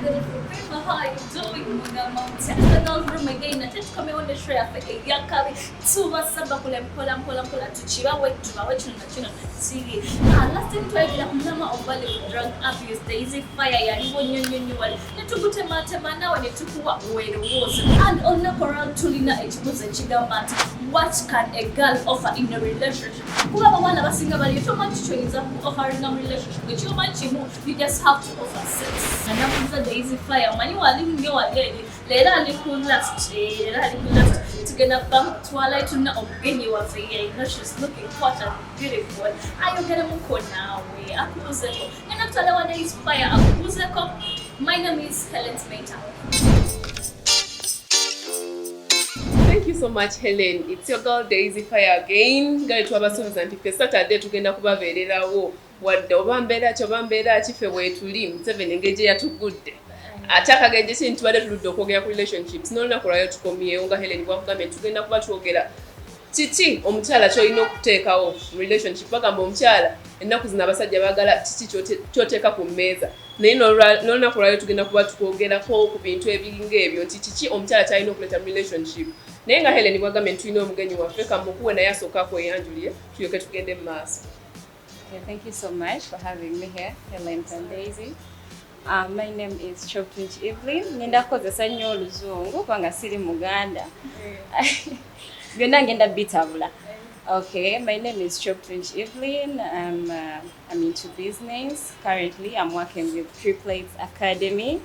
beautiful people, how are you doing? The girls room again, I just come on the show after a yakari, Suba Sabakula, Pola, to Chiva, wait to our children, see. Last time I got Mama of Valley drug abuse, Daisy Fire, and when you knew the Tukutamata now and it took away the wars. And on the Coral Tulina, it was a Chigamata. What can a girl offer in a relationship? Whoever one of us sing about you too much choice of offering a relationship with you, much you just have to offer sex. And that was a Daisy Fire. When you are living your lady, later I could last, to get a bump twilight to know again you are saying, she's looking hot and beautiful. I you get a muko now, we are Kuzeko. And after the one Daisy Fire, Kuzeko. My name is Helen Smater. Thank you so much, Helen. It's your girl Daisy Fire again. Going to our service and if Saturday tugenda kubabeererawo wadde obambeera kife bwetuli Museveni engeri yatugudde ate akagenje si ntubadde tuludde okwogera ku relationships n'olunaku lwayo tukomyewo nga Helen bwakugambye tugenda kuba twogera kiki omukyala kyolina okuteekawo mu relationship bagamba omukyala ennaku zino abasajja baagala kiki kyoteeka ku mmeeza naye n'olunaku lwayo tugenda kuba tukwogerako ku bintu ebiringa ebyo nti kiki omukyala kyalina okuleeta mu relationship naye nga Helen bwagambye tulina omugenyi waffe kamukuwe naye asooka kweyanjulire tulyoke tugende mu maaso. Thank you so much for having me here, Helen and Daisy. My name is Chopinch Evelyn. Ngenda kozesa nnyo oluzungu kubanga siri Muganda. Byonna ngenda bitabula. Okay, my name is Chopinch Evelyn. I'm into business. Currently, I'm working with Triplets Academy.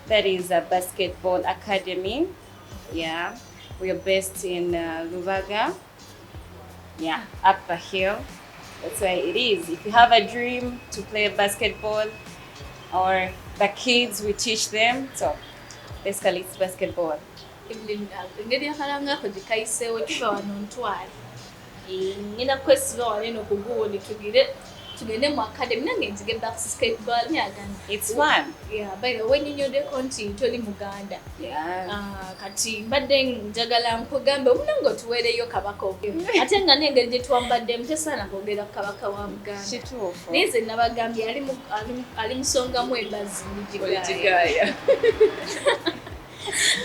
That is a basketball academy. Yeah, we are based in Lubaga. Yeah, up the hill. That's why it is. If you have a dream to play basketball, or the kids, we teach them. So basically, it's basketball. Tugende mu academy nange nzige basketball nyagana. It's fun. Yeah, by the way nyonyode konti toli Muganda. Yeah. Kati mbadde njagala nkugambe omunango tuweereyo kabaka obyo. Ate nga n'engeri gye twambadde mtesaana kwogera kabaka wa Muganda. Kituufu. Naye nze nabagambye ali musongamu ebazi Oligigaya.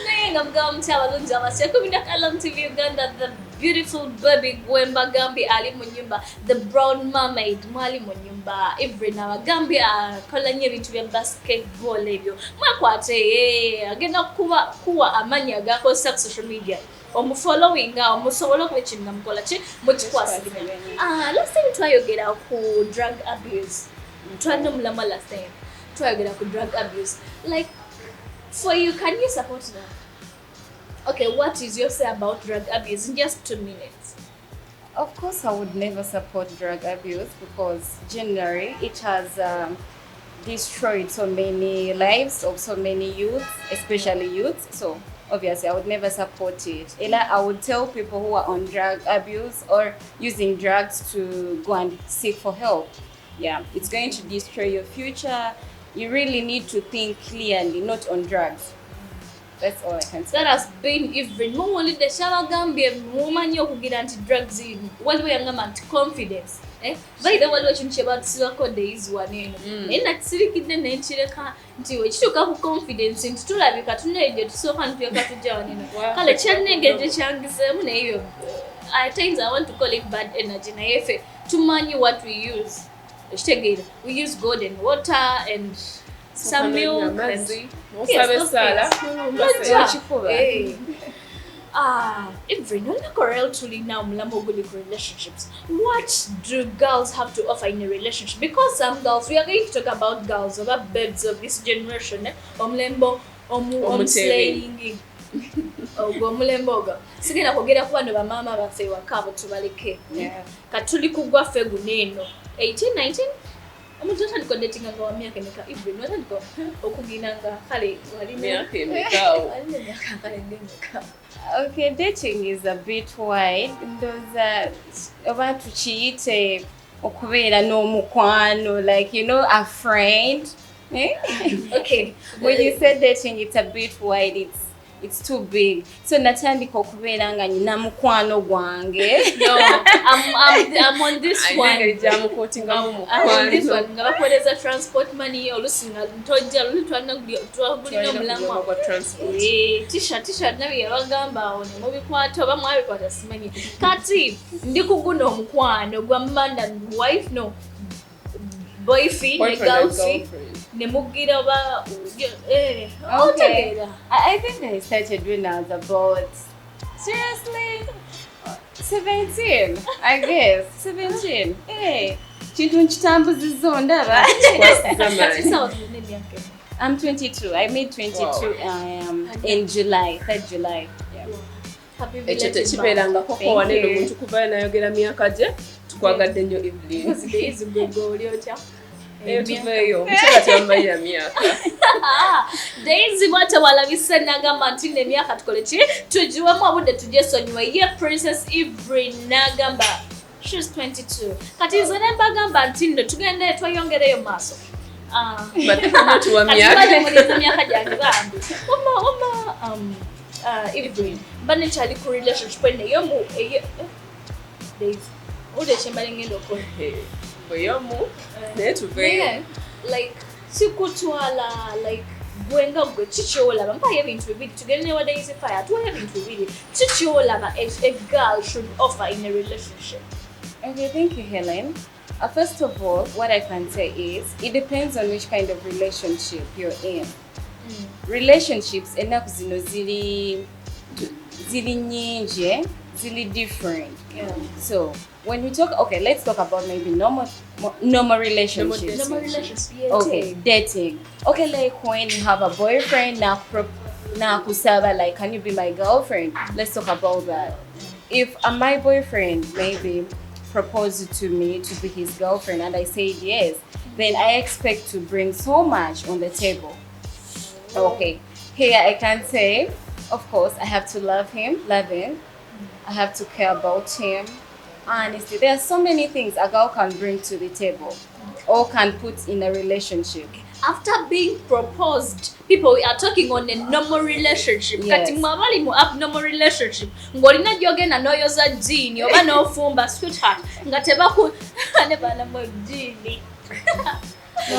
naye nga mugaba mukyala balungi abasekumina Kalam TV Uganda, the beautiful baby Gwemba Gambi ali mu nyumba, the brown mermaid mwali mu nyumba, every nabagambi akola nnyo ebintu bya basketball ebyo mwakwate agenda kuwa amanyi agakozesa ku social media omufollowinga omusobola okuba ekintu nga mukola ki mukikwasirina. Last time twayogera ku drug abuse, twadde mulama last time twayogera ku drug abuse. Like for you, can you support that? Okay, what is your say about drug abuse in just 2 minutes? Of course, I would never support drug abuse because generally it has destroyed so many lives of so many youths, especially youths. So obviously, I would never support it. I would tell people who are on drug abuse or using drugs to go and seek for help. Yeah, it's going to destroy your future. You really need to think clearly, not on drugs. That's all I can say. That has been even more only the Shabagambia woman okugira anti drugs in waliwo yangamba anti confidence. By the way watching about Silako days one eno sirikidde n'ekireka nti ekituuka ku confidence nti tulabika tuneeje tusooka ntuyaka tujja waneno kale kyannegeje kyangiseemu naye at times I want to call it bad energy naye ffe tumanyi what we use. We use golden water and some milk and every no correl truly now relationships. What do girls have to offer in a relationship? Because some girls, we are going to talk about girls, about babes of this generation. Omlembo, slaying. Omulemboga sigenda kwogera ku bano bamama baffe wakabo tubaleke katuli kugwa ffe guneeno 18-19 omuntu atandika datinga nga wa myaka emeka even atandika okugina nga kale wali myaka emeka Okay, dating is a bit wide. Those about to cheat okubeera n'omukwano, like a friend. Okay, when you say dating, it's a bit wide. it's too big. So natandika okubeera nga nyina mukwano gwange. No, I'm on this one. I'm on this one. Nga bakoleza transport money olusinga ntojja lutwana twagulina mulamwa. T-shirt nabi yabagamba awo ne mubikwata oba mwabikwata simanyi. Kati ndi kuguno omukwano gwa man and wife no. Boyfriend and girlfriend. Nemugira ba okay. I think I started when I was about seriously 17, I guess 17. Hey, chintu nchitambuzizo ndaba. I'm 22. I made 22 in July, 3rd July. Yeah. Happy belated chipelanga koko wanene muntu kuba nayogera myaka je tukwagadde nnyo Evelyn. Daisy gogo olyocha. Tuveyo mchela tuyambalira myaka. Daisy Abawala bisa nagamba nti n'emyaka tukole ki tujiwemu obudde tujesonyiwe ye Princess Evelyn nagamba she's 22. Kati nze ne mbagamba nti nno tugende twayongereyo maaso. Batuwa myaka. Myaka gyange bambi. Evelyn bane kyali ku relationship neyo mu Daisy ode chembale ngendo ko Boyomu netuveyo like sikutwala like gwenga gwe chichola mpa ebintu bibiri tugende wa Daisy fire tu ebintu bibiri chichola a girl should offer in a relationship. Okay, thank you, Helen. First of all, what I can say is it depends on which kind of relationship you're in. Relationships enaku zino zili nyingi, zili different. Yeah. So when we talk, okay, let's talk about maybe normal relationships. Normal relationships, yeah. Okay, dating. Okay, like when you have a boyfriend, na kusaba like, can you be my girlfriend? Let's talk about that. If my boyfriend maybe proposed to me to be his girlfriend and I said yes, then I expect to bring so much on the table. Okay, here I can say, of course, I have to love him. I have to care about him. Honestly, there are so many things a girl can bring to the table or can put in a relationship. After being proposed, people are talking on a normal relationship. Yes. Kati mwabali mu abnormal relationship. Ngolina jogena no yoza jini oba no fumba sweetheart. Ngateba ku nebana mo jini.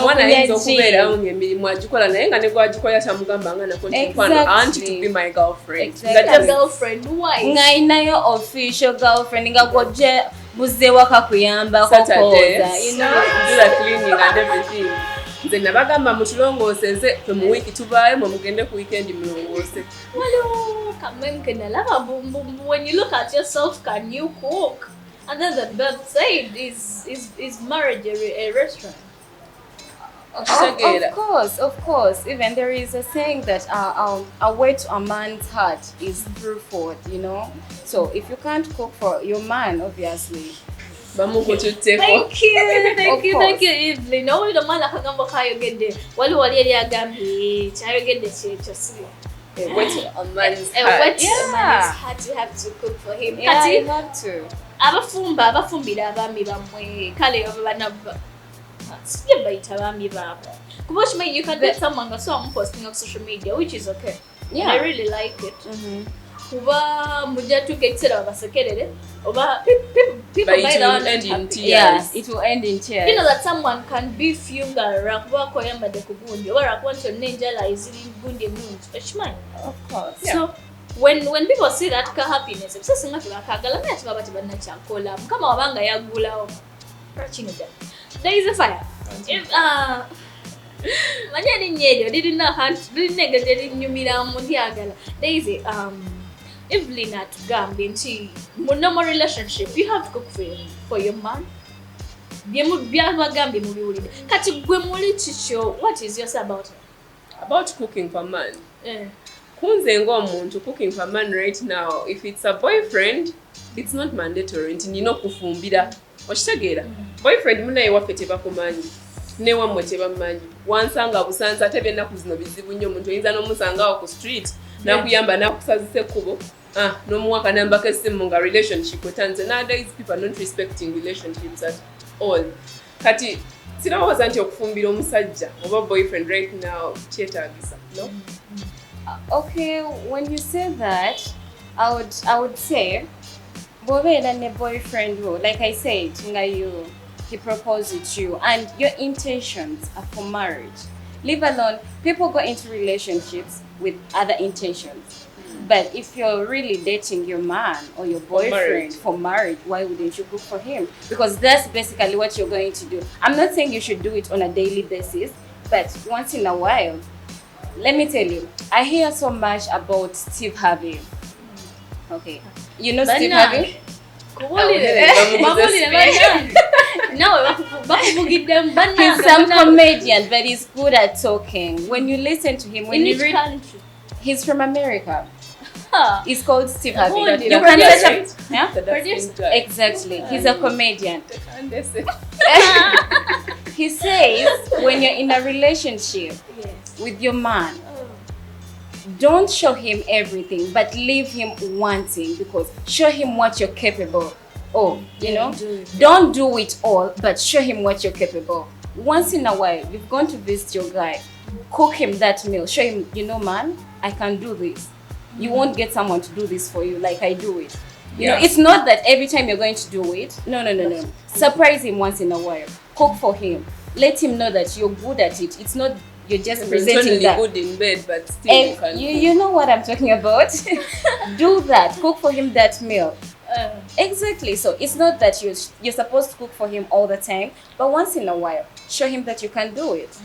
Mwana hizo kubeera ng'emirimu agikola naye nga ne gwagikola tamugamba nga nako ntikwano auntie to be my girlfriend. Exactly. Girlfriend, why? Ngainayo official girlfriend nga gojje buzze waka kuyamba kokoza, you know, do the cleaning and everything. Nze nabagamba mutulongooseze fe mu week tubaayo mu mugende ku weekend mulongoose. Hello, when you look at yourself, can you cook? And then the bird said, is marriage a restaurant? Of course. Even there is a saying that a way to a man's heart is through food, you know. So if you can't cook for your man, obviously. Thank you, Evelyn. No, the man akagamba kayogedde. Wali yali agambi kyayogedde kyekyo si. A way to a man's heart. A way to a man's heart, you have to cook for him. Yeah, you have to. Abafumbira abaami bamwe kale abanaba. Siya bayita abaami baabo. Kuba okimanyi you can get someone nga so I'm posting on social media, which is okay. Yeah. And I really like it. Kuba mujja tukekiseera babasekerere oba people But it will end in tears. Yeah, it will end in tears. You know that someone can be funeral rakuba koyambadde ku gundi oba rakuba nti onna enjala eziri gundi emungi ekimanyi. Of course. Yeah. So when people see that ka happiness ebisa singa tebakagala naye tebaba tebannakyakola mukama wabanga yaggulawo kino ddala Daisy fire manya erinnya eryo lirina engeri erinnyumiramu ndyagala Daisy Evelyn atugambye nti mu normal relationship you have to cook for your man byabagambye mubiwulire kati gwe muli kikyo what is yours about cooking for man? Kunze ng'omuntu cooking for man right now, if it's a boyfriend, it's not mandatory nti nina okufumbira okitegeera boyfriend munaye waffe tebakumanyi ne wammwe tebamanyi wansanga busanza ate byennaku zino bizibu nnyo omuntu oyinza n'omusangawo ku street n'akuyamba n'akusazisa ekkubo n'omuwaka nambako essimu nga relationship etanze. Nowadays people are not respecting relationships at all. Kati sirowooza nti okufumbira omusajja oba boyfriend right now kyetaagisa no? Okay, when you say that, I would say, Bobeda ne boyfriend wo, like I said, he proposed to you, and your intentions are for marriage. Leave alone, people go into relationships with other intentions. But if you're really dating your man or your boyfriend for marriage, why wouldn't you cook for him? Because that's basically what you're going to do. I'm not saying you should do it on a daily basis, but once in a while. Let me tell you, I hear so much about Steve Harvey. Okay. You know Steve Harvey? He's some comedian, but he's good at talking. When you listen to him, when you read, country? He's from America. He's called Steve Harvey. You can search up. Yeah? Exactly. He's a comedian. He says when you're in a relationship with your man, don't show him everything, but leave him wanting, because show him what you're capable of. You know, don't do it all, but show him what you're capable. Once in a while, you've gone to visit your guy, cook him that meal, show him, you know, man, I can do this. You won't get someone to do this for you like I do it. You know, it's not that every time you're going to do it. No. Surprise him once in a while. Cook for him. Let him know that you're good at it. It's not you're just presenting that. Good in bed, but still you know what I'm talking about. Do that. Cook for him that meal. Exactly. So it's not that you're supposed to cook for him all the time, but once in a while, show him that you can do it.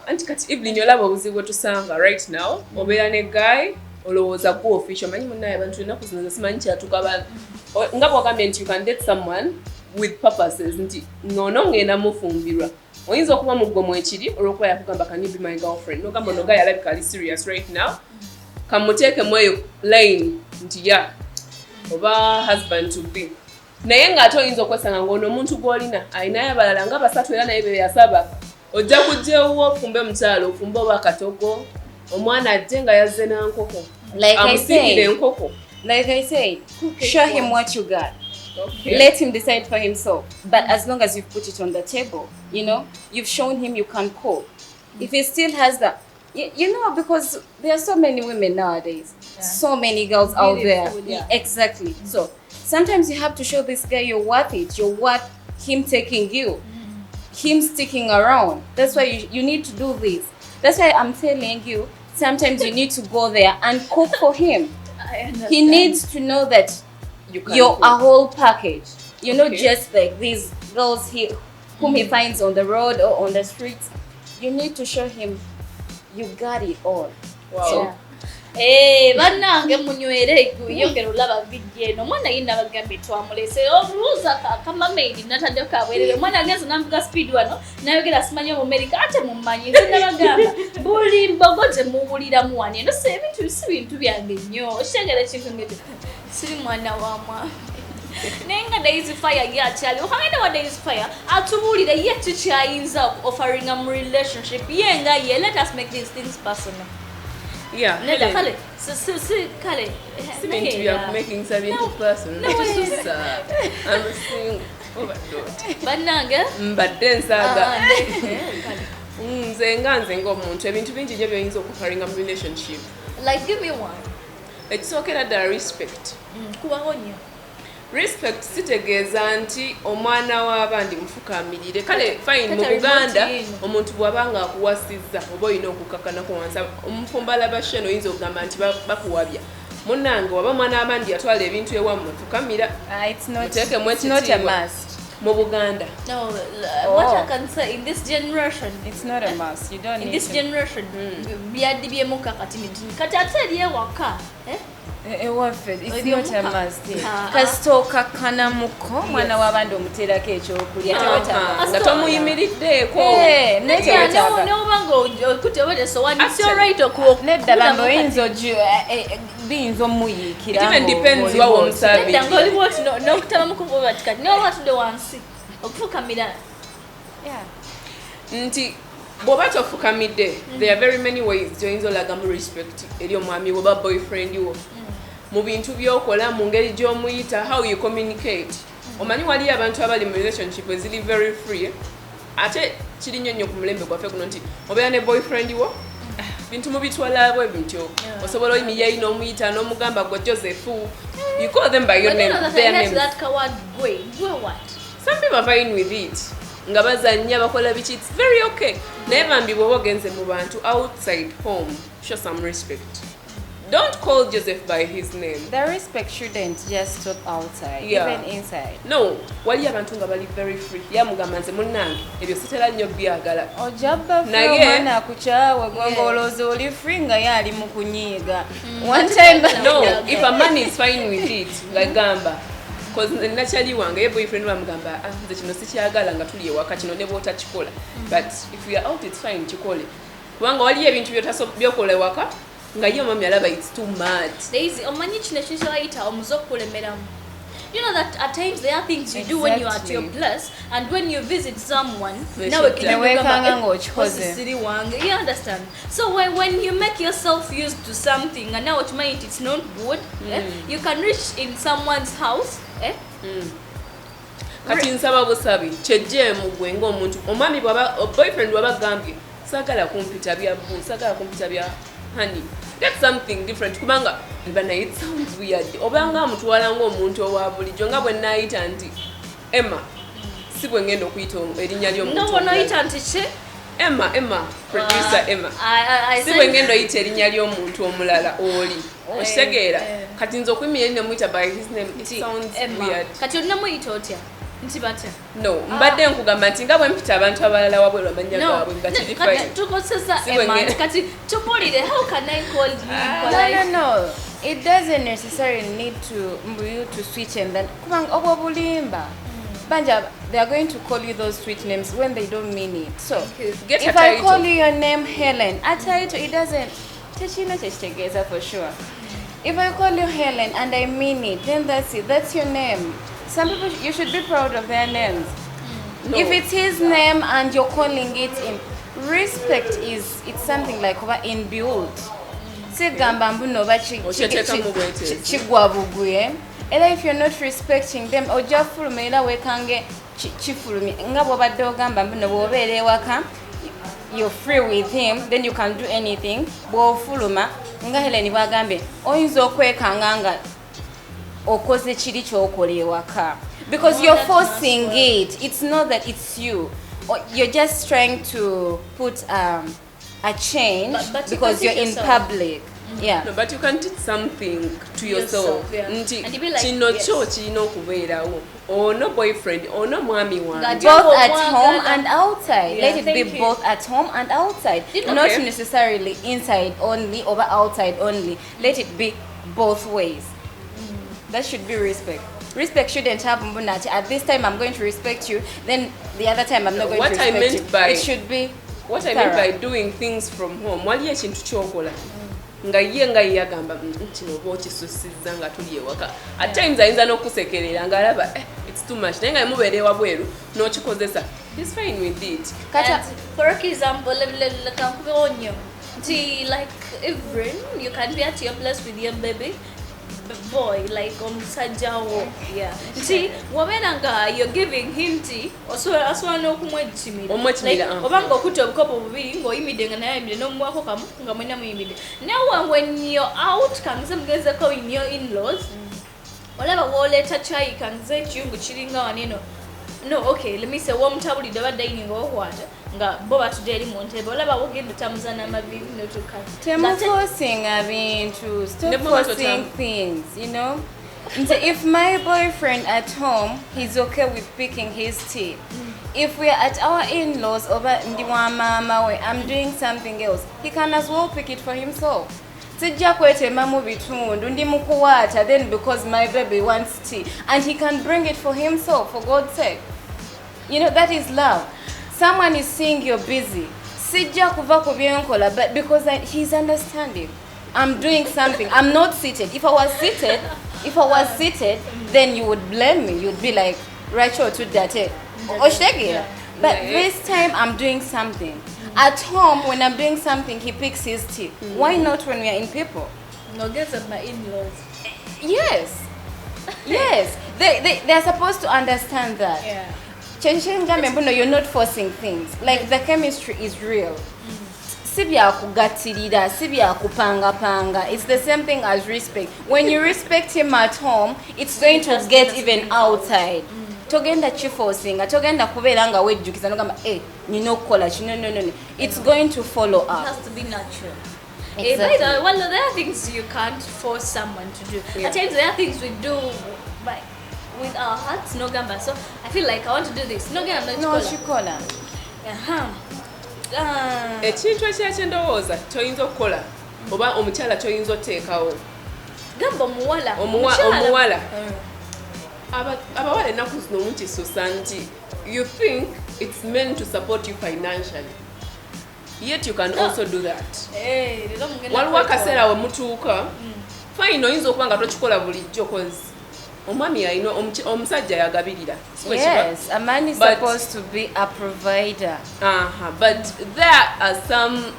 Anti kati Evelyn yolaba obuzibu tusanga right now. Obeera ne guy olowooza ku official manyi munnaye abantu ennaku zino simanyi kyatuka abantu nga bwagambye nti you can date someone with purposes nti nono ngenda mufumbirwa oyinza okuba mu ggomu ekiri olw'okuba yakugamba can you be my girlfriend nogamba no guy alabika ali serious right now kamuteekemu eyo line nti ya oba husband to be naye ng'ate oyinza okwesanga ng'ono omuntu gw'olina ayinayo abalala nga basatu era naye be yasaba ojja kujjawo ofumbe mukyalo ofumbe oba akatogo omwana ajje nga yazze na nkoko like I said show him what you got. Okay. Let him decide for himself, but as long as you've put it on the table, you know, you've shown him you can cook. If he still has that, you know, because there are so many women nowadays, so many girls out there. Exactly. So sometimes you have to show this guy you're worth it. You're worth him taking you, him sticking around. That's why you need to do this. That's why I'm telling you, sometimes you need to go there and cook for him. He needs to know that you're a whole package. You're not just like these girls whom he finds on the road or on the streets. You need to show him you got it all. Wow. So, bannange munywere yongera olaba vidye no mwana yina bagambe twamulese obuuza kama maid natadde kabwerere mwana agenza nambuka speed wano nayogera simanyo mu America ate mumanyi nabagamba buli mbogote muwulira muwani no se ebintu byange nnyo oshegere chingete siri mwana wa mwa nenga Daisy Fire yakyali ohangenda wa Daisy Fire atubulire ye tukyayinza offering a relationship yenga ye let us make these things personal. Yeah, Kale. We are making something to person. No, it's so sad. I'm saying overdose. Bannange? Mbadde nsaaga. Nze ng'omuntu ebintu bingi gye by'oyinza okufaringa mu relationship. Like give me one. Ekisookera ddala respect. Kubaho nnyo. Respect sitegeeza nti omwana w'abandi mufukamirire. Kale fine mu Buganda omuntu bw'abanga akuwasizza oba olina okukakkanako wansi omufumba labasheno oyinza okugamba nti bakuwabya. Munnange waba mwana w'abandi yatwala ebintu ewammwe fukamira. It's not a must. Mu Buganda. No, what I can say in this generation, it's not a must. You don't in need this generation. Byaddi by'emuka kati kati ate eri ewaka. It's not a must. Kasitooka kanamuko mwana w'abandi omuteerako ekyokulya tewetaaga nga tomuyimiriddeeko n'obanga okutewera essowaani it's all right nedda bambe oyinza biyinza omuyiikira even depends wawo omusaabi nedda ng'olimu oti n'okutaba kuva bati kati niba batudde wansi okufukamira nti bw'oba tofukamidde there are very many ways gy'oyinza olagamu respect eri omwami wo oba boyfriend wo mu bintu by'okola mu ngeri gy'omuyita how you communicate. Omanyi waliyo abantu abali mu relationship eziri very free ate kiri nnyo nnyo ku mulembe gwaffe guno nti obeera ne boyfriend wo bintu mubitwala bwe bityo osobola oyimiya ino omuyita n'omugamba gwe Joseph you call them by your name their names that coward gwe what some people are fine with it nga bazannya bakola biki it's very okay naye bambi bw'oba ogenze mu bantu outside home show some respect. Don't call Joseph by his name. The respect shouldn't just stop outside, even inside. No, wali abantu nga bali very free. Yamugamba nze munnange ebyo sitera nnyo byagala. Ojabba mwana kuchawe gwangolozo oli free nga yali mu kunyiga. One time no, if a man is fine with it, gamba. Because naturally wange ye boyfriend bamugamba nze kino sikyagala nga tuli ewaka kino ne bwota kikola. But if we are out it's fine kikole. Kubanga wali ebintu byokola ewaka nga ye mami alaba it's too much. Daisy omanyi kino kyayita omuzo okulemeramu. You know that at times there are things you do when you are at your place and when you visit someone now you understand. So when you make yourself used to something and now what mind it's not good, you can reach in someone's house, kati nsaba busabi kyejje mu gwe ng'omuntu omwami bwaba boyfriend wabagambye sagala kumpita bya boo sagala kumpita bya honey. That's something different kubanga bana it sounds weird obanga mutwala ng'omuntu owa bulijjo nga bwe nayita nti Emma si bwe ngendo okuyita erinnya ly'omuntu no nayita nti che Emma producer Emma si bwe ngendo oyita erinnya ly'omuntu omulala oli okitegeera kati nze okwimira ne muyita by his name it sounds weird kati olina muyita otya nti batya no mbadde nkugamba nti nga bwe mpita abantu abalala wabweru amanya gaabwe nga kiri fine tukosesa Emma kati tupulire how can I call you no it doesn't necessarily need to you to switch and then kubanga obwo bulimba banja they are going to call you those sweet names when they don't mean it. So if I call you your name Helen a title it doesn't techina chekitegeeza for sure. If I call you Helen and I mean it then that's it, that's your name. Some people you should be proud of their names. No. If it's his name and you're calling it in respect is it's something like inbuilt. Sigamba mbuno chigwa buguye. And if you're not respecting them or just fulumira wekange chifulumi ngabo badde ogamba mbuno bwobere waka you're free with him then you can do anything bo fuluma nga Helen bagambe oyinza okwekanga nga okoze chiri kyokola ewaka because you're forcing it. It's not that it's you. Or you're just trying to put a change because you're in public. Yeah. No, but you can teach something to yourself. And be like, chino cho chino kubeerawo. Or no boyfriend, or no mwami wange. Both at home and outside. Let it be both at home and outside. Not necessarily inside only or outside only. Let it be both ways. That should be respect. Respect shouldn't happen Bunati. At this time I'm going to respect you, then the other time I'm not going to respect you. It should be what I meant by doing things from home. Wali ekintu kyokola. Nga ye nga yagamba kino bokisusiza nga tuli ewaka. At times ayinza n'okusekerera nga alaba it's too much. Naye nga mubeere wabweru n'okikozesa. He's fine with it. For example, like Evelyn, you can be at your place with your baby. Boy like omusajawo nti wabenanga you're giving him tea oswala okumwejimira obanga okuta obukopo bubiri ng'oyimidde nga naye ayimidde n'omumwako kamu nga mwena muyimidde now when you're out kanze mugezeko in your in-laws olaba wooleta chai kanze ekiyungu kiringa waneno no okay let me say womutabulidde ba dining okwata nga bo batudde eri mu ntebe olaba wogenda tamuzana amavivi forcing to stop forcing things, you know. If my boyfriend at home he's okay with picking his tea, if we're at our in-laws over mama way I'm doing something else, he can as well pick it for himself. Sijja kwetema mu bitundu ndi mukuwata then because my baby wants tea and he can bring it for himself for God's sake. You know, that is love. Someone is seeing you're busy. Sijja kuva ku byenkola but because he's understanding. I'm doing something. I'm not seated. If I was seated, then you would blame me. You'd be like, Rachel to that. But this time I'm doing something. At home, when I'm doing something, he picks his tea. Why not when we are in people? No, guess at my in-laws. Yes. Yes. They're supposed to understand that. Yeah. You're not forcing things. Like the chemistry is real. si byakugatirira, si byakupangapanga. It's the same thing as respect. When you respect him at home, it's going to get even outside. Togenda chifosinga, togenda kubeera nga wejjukiza nogamba nina okukola kino. No. It's going to follow up. It has to be natural. Exactly. By the way, there are things you can't force someone to do. Yeah. At times there are things we do with our hearts, no gamba. So I feel like I want to do this. No gamba, No chikola. Ekintu ekyakendowooza kyoyinza okukola oba omukyala kyoyinza oteekawo gamba omuwala abawala ennaku zino mukisusa nti you think it's meant to support you financially, yet you can also do that. Waliwo akaseera we mutuuka fine oyinza okuba nga tokikola bulijjo cause omwami alina omusajja yagabirira. Yes, a man is supposed to be a provider. But there are some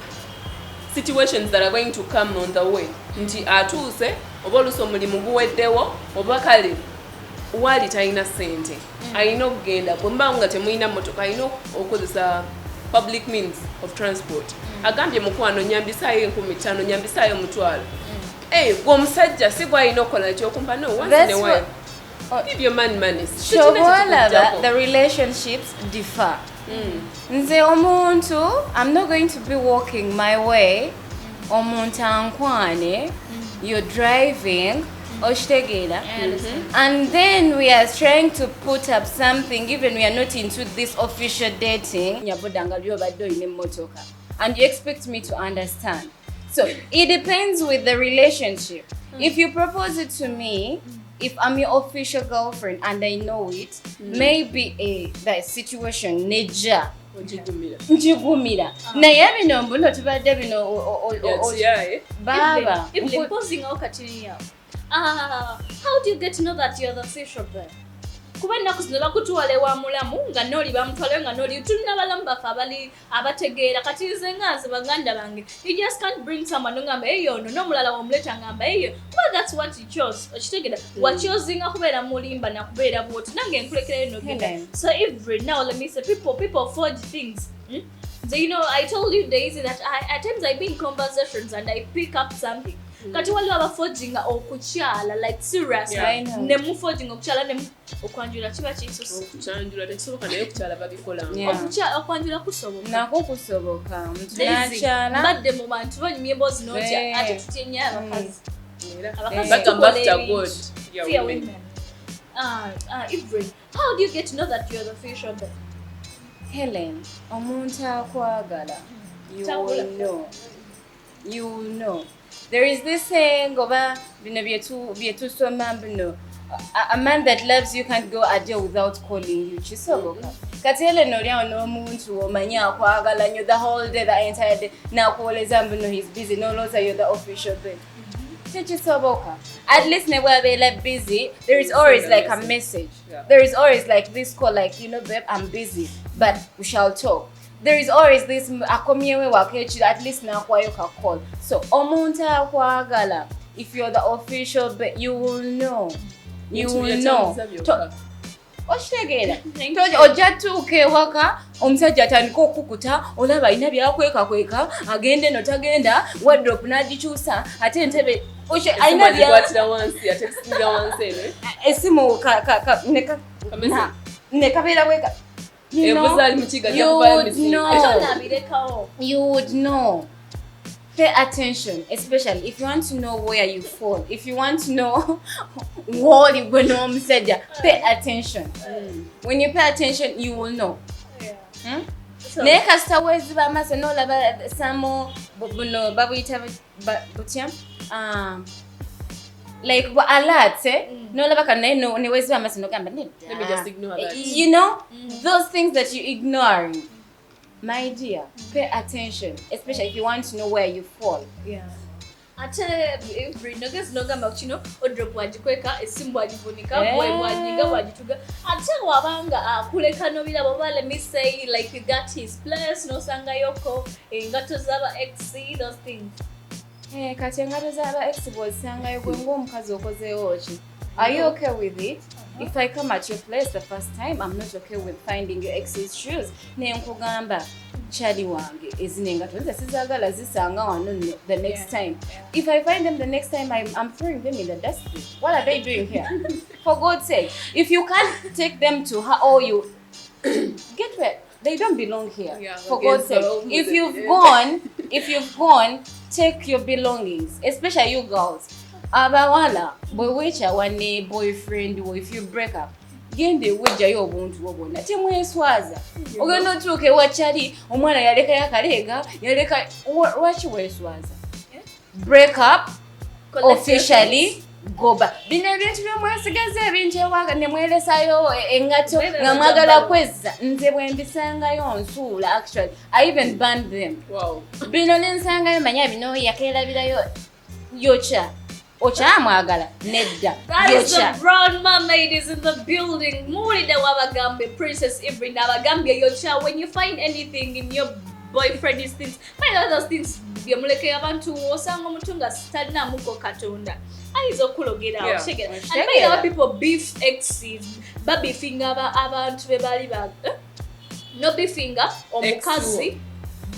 situations that are going to come on the way. Nti atuuse oba oluusi omulimu guweddewo oba kale wali talina ssente alina okugenda bwemba nga temulina mmotoka alina okukozesa public means of transport. Agambye mukwano nyambisaayo 5,000 nyambisaayo 1,000. Gwe omusajja si gwalina okukola ekyokumpa no once in a while. Give your man money. The relationships differ. Nze omuntu, I'm not going to be walking my way. Omuntu ankwane, you're driving, oshtegera, and then we are trying to put up something, even we are not into this official dating. And you expect me to understand. So it depends with the relationship. If you propose it to me, if I'm your official girlfriend and I know it, maybe that situation neja njigumira naye bino mbuno tubadde bino baba imposing okatini yawo. How do you get to know that you're the official bird? Kuba nnaku zino bakutuwale wa mulamu nga noli bamutwale nga noli tulina balamu baffe abali abategeera kati nze nganze baganda bange you just can't bring someone ngamba ono n'omulala womuleta ngamba well that's what you chose okitegeera wachozinga kubeera mulimba nakubeera bwoti nange nkulekereyo nogenda. So every now let me say people forge things. So I told you Daisy that at times I be in conversations and I pick up something. Kati waliwo abaforginga okukyala like serious ne muforginga okukyala ne okwanjula kiba kisusu okyanjula tekisoboka naye okukyala babikola okwanjula kusoboka nako kusoboka omuntu nakyala badde mu bantu banyumya emboozi n'otya ate tutyenya abakazi fear women. Ivry, how do you get to know that you're the future bird? Helen, omuntu akwagala, you will know. There is this saying oba bino byetusoma bino, a man that loves you can't go a day without calling you. Kisoboka. Kati Helen olyawo n'omuntu omanyi akwagala nnyo the whole day, the entire day, nakuwoleza bino he's busy, noloza you're the official bird. Kisoboka. At least ne bwabeera busy, there is always like a message. There is always like this call like, babe, I'm busy, but we shall talk. There is always this akomyewe wakechi, at least nakwayo ka call. So omuntu akwagala, if you're the official bird, you will know. You will know. Oshtegera. Ojja tuuka ewaka omusajja atandika okukuta olaba alina byakweka agende notagenda wardrobe n'agikyusa ate entebe alina byakwatira wansi ate kusinga wansi esimu ne kabeera bweka you would know. Pay attention, especially if you want to know where you fall. If you want to know what you're going to pay attention. When you pay attention, you will know. Nekasta wezi ba maso no laba samo buno babuita butya like alert no laba kana no ne wezi ba maso no gamba let me just ignore that. Those things that you ignoring. My dear, pay attention, especially if you want to know where you fall. Ate every nogezi nogamba odrop wajikweka esimu wajivunika boy wajiga wajituga ate wabanga akuleka no bila baba let me say like you got his place no sanga yoko engato zaba ex those things kati engato zaba ex boy sanga yoko ngomukazi okozeewo ki. Are you okay with it? If I come at your place the first time, I'm not okay with finding your ex's shoes. Nenkugamba chali wange ezinenga tonze sizagala zisanga wano the next time. If I find them the next time, I'm throwing them in the dustbin. What are they doing here? For God's sake, if you can't take them to her or you get where they don't belong here. Yeah, for God's sake, if you've gone, take your belongings, especially you girls. Abawala, bwewecha wane boyfriend or if you break up, gende wejayo obuntu bwona temweswaza ogenda otuuke wachali omwana yaleka yakalega yaleka lwaki weswaza break up officially go back bino ebintu byomwesigaza ebintu ewaga nemwelesayo engato nga mwagala kwezza nze bwembisangayo nsuula actually I even banned them. Wow. Bino nensangayo manya bino yakeerabirayo yocha Ochamwagala nedda. That is the brown mermaid is in the building. Muri da wabagambe Princess Ivry Nabagambia yocha. When you find anything in your boyfriend's things, find out those things. Byamuleke abantu osanga mutunga stadina muko katonda. Aizo kulogera oshege. And many other people beef exes. Baby finger abantu bebali ba. No beefinga omukazi.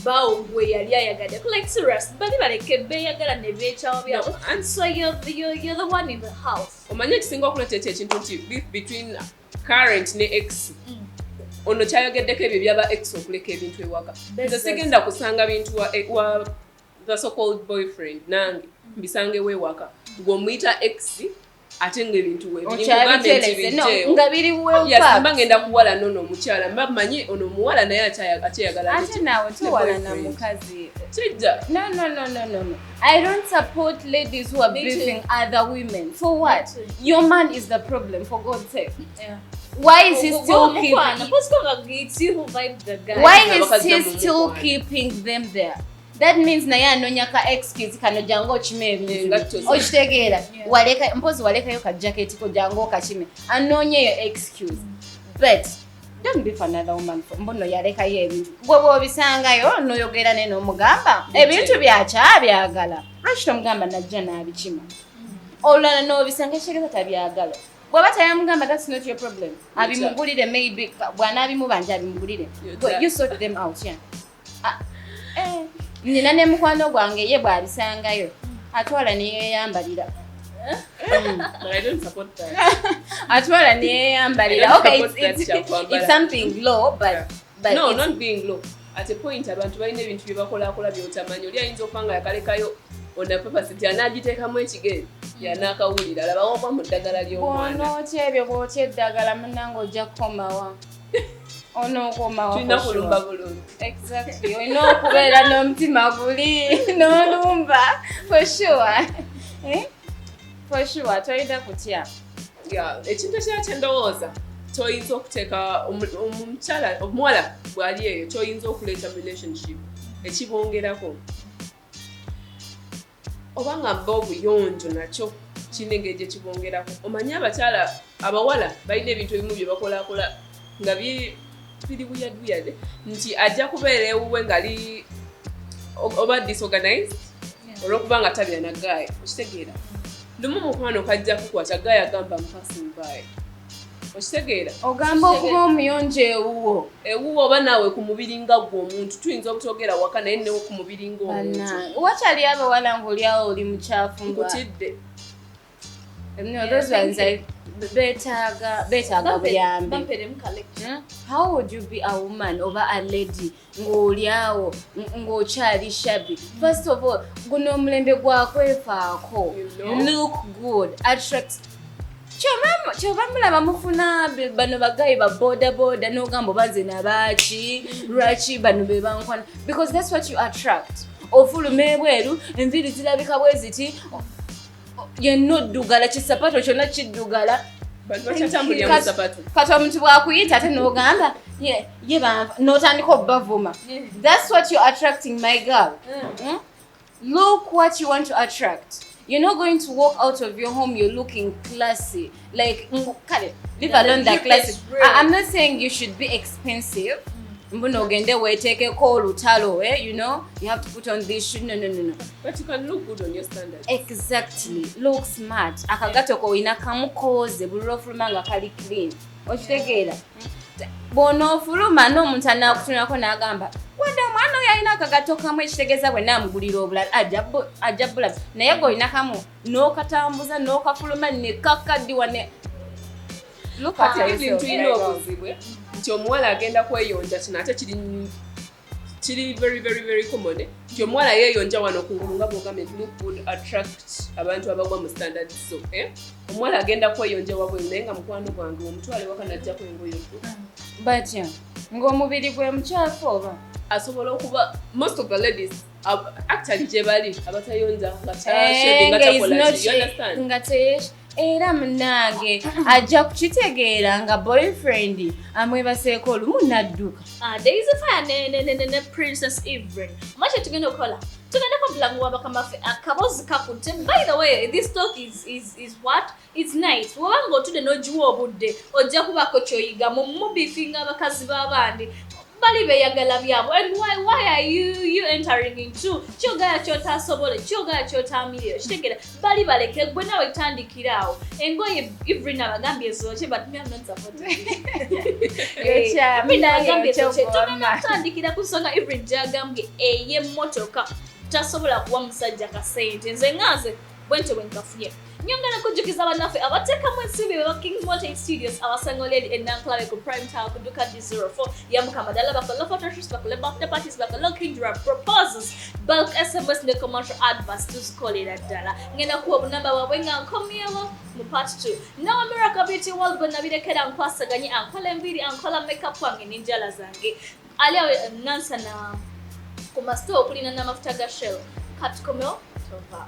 Bawe yali ayagala like serious bali baleke beyagala ne bechawo byabo and so you're the one in the house. Omanye kisinga okuleta ekintu nti beef between current ne ex ono kyayogeddeko ebyo byaba ex okuleka ebintu ewaka nze sigenda kusanga bintu wa the so called boyfriend nange mbisange wewaka ng'omuyita ex ate ng'ebintu nga biri mba ngenda kuwala nono omukyala mba manyi ono omuwala naye akyeyagala ate naawe towala na mukazi kijja. No. I don't support ladies who are beefing other women. For what? Your man is the problem, for God's sake. Yeah. Why is he still keeping them there? That means naye anonyaka excuse kano jango okime ebintu okitegeera waleka mpozi walekayo ka jacket ko jango okakime anonyeyo excuse but don't be for another woman mbono yalekayo ebintu gwe obisangayo noyogera ne nomugamba ebintu byakyayagala lwaki tomugamba najja n'abikima olulala n'obisanga Kyebagatta tabyagala bw'aba tayamugamba that's not your problem abimugulire maybe bw'anaabimubanja abimugulire you sort them out nina ne mukwano gwange ye bw'abisangayo atwala neyeyambalira. I don't support that. Atwala neyeyambalira. Okay, it's something low but no, not being low. At a point abantu balina ebintu bye bakolakola by'otamanyi oli ayinza okubanga yakalekayo ona purpose nti anaagiteekamu ekigere yanaakawulira alaba oba mu ddagala ly'omwana. Bw'onootya ebyo bw'otya eddagala munnange ojja kukomawa. Tulina kulumba bulungi. Exactly. Olina okubeera n'omutima guli n'olumba for sure. For sure tolina kutya. Ekintu ekyendowooza kyoyinza okuteeka omuwala bw'ali eyo kyoyinza okuleeta relationship ekibongerako oba nga mba obuyonjo nakyo kirina engeri gye kibongerako. Omanyi abakyala abawala balina ebintu ebimu bye bakolakola nga biri weird nti ajja kubeera ewuwe ngali oba disorganized olw'okuba nga tabira na gaaya okitegeera lumu mukwano kajja kukwata gaaya agamba passing by okitegeera ogamba okuba omuyonjo ewuwo oba naawe ku mubiri nga gwe omuntu tuyinza obutogera waka naye newo ku mubiri ng'omuntu wakyali abawala ng'oliawo oli mukyafu nkutidde. Those ones beetaaga buyambi. How would you be a woman over a lady ng'oliawo ng'okyali shabby? First of all, guno omulembe gwakwefaako look good, attract. Kyova mulaba mufuna bano bagayi ba boda n'ogamba obanze nabaaki lwaki bano be bankwana because that's what you attract. Ofuluma ebweru enviiri zirabika bwe ziti yennoddugala kisapato kyonna kiddugala kati omuntu bwakuyita ate n'ogamba ye banva n'otandika obbavuma. That's what you're attracting, my girl. Look what you want to attract. You're not going to walk out of your home you're looking classy, like leave alone that classy. I'm not saying you should be expensive, mbuno ogende weteekeko olutalo, you know, you have to put on this shoe. No. But you can look good on your standards. Exactly. Look smart. Akagato ko ina kamukoze buliro fuluma nga kali clean. Okitegeera? Bono fuluma n'omuntu anakutunako n'agamba wanda mwana oyo alina akagato kamu ekitegeeza bwe naamugulira obulala ajja bulabi naye g'olina kamu n'okatambuza n'okafuluma ne kakaddiwa ne look at yourself. Tulina obuzibwe nti omuwala agenda kweyonja kino ate kiri very common. Nti omuwala yeeyonja wano kungulu nga bw'ogambye look would attract abantu abagwa mu standard so omuwala agenda kweyonja wabwe naye nga mukwano gwange omutwale waka najjako engoye batya ng'omubiri gwe mukyafu oba asobola okuba most of the ladies actually gye bali abatayonja nga tashaving nga takola ki, you understand? nga era munange ajja kukitegeera nga boyfriend amwebaseeko olumu nadduka. Daisy Fire ne Princess Evelyn mache tugenda okukola tugenda ko bulamu wabakamafe akabozi kakutte. By the way, this talk is what? It's nice. Wabanga otudde n'ogiwa obudde ojja kubako kyoyiga mu mubifinga abakazi b'abandi bali beyagala byabo. And why are you entering into kyogaya kyotasobola kyogaya kyotamiriyo kitegera bali baleke gwe nawe tandikiraawo engoye Evelyn abagambye zooche but me I'm not supporting tandikira kusonga Evelyn jagambye eye motoka tasobola kuwa musajja kasente nze ngaze bwente bwenkafunye nyongera kujukiza banafe abatekamu ensimbi beba Kings Mountain Studios abasangoleli enanklawe ku Prime Tower ku Duka D04 yamukamadala bakolo photoshoot bakolo birthday parties bakolo kindra proposals bulk SMS ne commercial adverts tuzikolera ddala ngenda kuwa obunamba bwabwe nga nkomyewo mu part 2 nawe Miracle Beauty World bwe nabirekera nkwasaganye ankola enviri ankola makeup wange n'enjala zange aliawe nansa na ku masto okulina n'amafuta ga Shell katukomeo tova